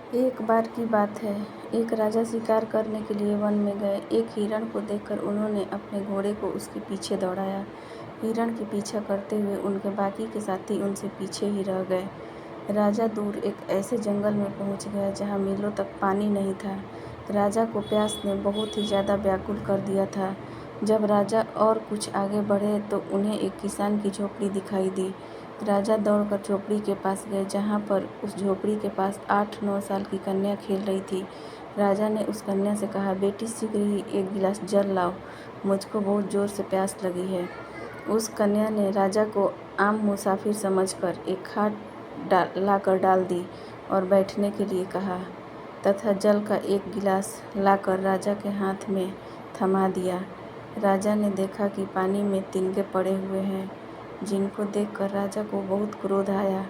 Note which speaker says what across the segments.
Speaker 1: एक बार की बात है, एक राजा शिकार करने के लिए वन में गए। एक हिरण को देखकर उन्होंने अपने घोड़े को उसके पीछे दौड़ाया। हिरण के पीछा करते हुए उनके बाकी के साथी उनसे पीछे ही रह गए। राजा दूर एक ऐसे जंगल में पहुंच गया जहां मीलों तक पानी नहीं था। राजा को प्यास ने बहुत ही ज़्यादा व्याकुल कर दिया था। जब राजा और कुछ आगे बढ़े तो उन्हें एक किसान की झोपड़ी दिखाई दी। राजा दौड़कर झोपड़ी के पास गए, जहाँ पर उस झोपड़ी के पास 8-9 साल की कन्या खेल रही थी। राजा ने उस कन्या से कहा, बेटी शीघ्र ही एक गिलास जल लाओ, मुझको बहुत ज़ोर से प्यास लगी है। उस कन्या ने राजा को आम मुसाफिर समझकर एक खाट लाकर डाल दी और बैठने के लिए कहा तथा जल का एक गिलास लाकर राजा के हाथ में थमा दिया। राजा ने देखा कि पानी में तिनके पड़े हुए हैं, जिनको देखकर राजा को बहुत क्रोध आया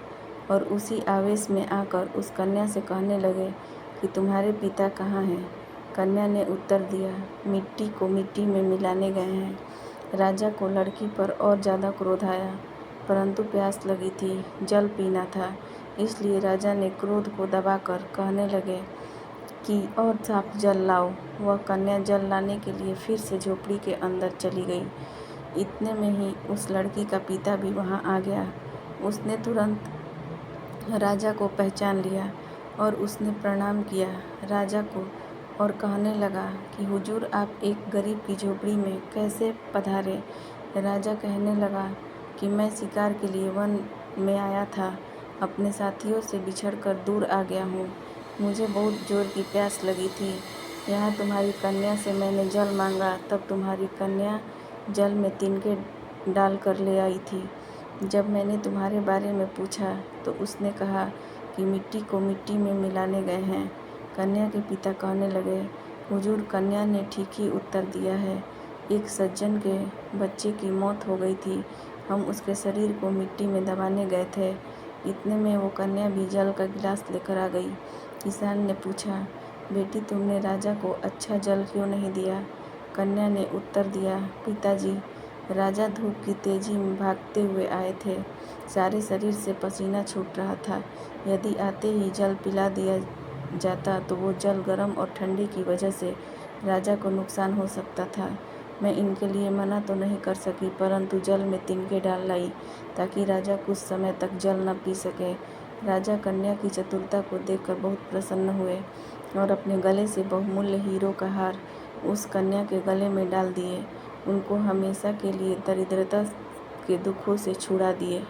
Speaker 1: और उसी आवेश में आकर उस कन्या से कहने लगे कि तुम्हारे पिता कहाँ हैं। कन्या ने उत्तर दिया, मिट्टी को मिट्टी में मिलाने गए हैं। राजा को लड़की पर और ज़्यादा क्रोध आया, परंतु प्यास लगी थी, जल पीना था, इसलिए राजा ने क्रोध को दबाकर कहने लगे कि और साफ जल लाओ। वह कन्या जल लाने के लिए फिर से झोपड़ी के अंदर चली गई। इतने में ही उस लड़की का पिता भी वहां आ गया। उसने तुरंत राजा को पहचान लिया और उसने प्रणाम किया राजा को और कहने लगा कि हुजूर, आप एक गरीब की झोपड़ी में कैसे पधारे। राजा कहने लगा कि मैं शिकार के लिए वन में आया था, अपने साथियों से बिछड़कर दूर आ गया हूँ। मुझे बहुत जोर की प्यास लगी थी। यहाँ तुम्हारी कन्या से मैंने जल मांगा, तब तुम्हारी कन्या जल में तिनके डाल कर ले आई थी। जब मैंने तुम्हारे बारे में पूछा तो उसने कहा कि मिट्टी को मिट्टी में मिलाने गए हैं। कन्या के पिता कहने लगे, हुजूर, कन्या ने ठीक ही उत्तर दिया है। एक सज्जन के बच्चे की मौत हो गई थी, हम उसके शरीर को मिट्टी में दबाने गए थे। इतने में वो कन्या भी जल का गिलास लेकर आ गई। किसान ने पूछा, बेटी, तुमने राजा को अच्छा जल क्यों नहीं दिया। कन्या ने उत्तर दिया, पिताजी, राजा धूप की तेजी में भागते हुए आए थे, सारे शरीर से पसीना छूट रहा था। यदि आते ही जल पिला दिया जाता तो वो जल गर्म और ठंडी की वजह से राजा को नुकसान हो सकता था। मैं इनके लिए मना तो नहीं कर सकी, परंतु जल में तिनके डाल लाई ताकि राजा कुछ समय तक जल न पी सके। राजा कन्या की चतुरता को देखकर बहुत प्रसन्न हुए और अपने गले से बहुमूल्य हीरो का हार उस कन्या के गले में डाल दिए। उनको हमेशा के लिए दरिद्रता के दुखों से छुड़ा दिए।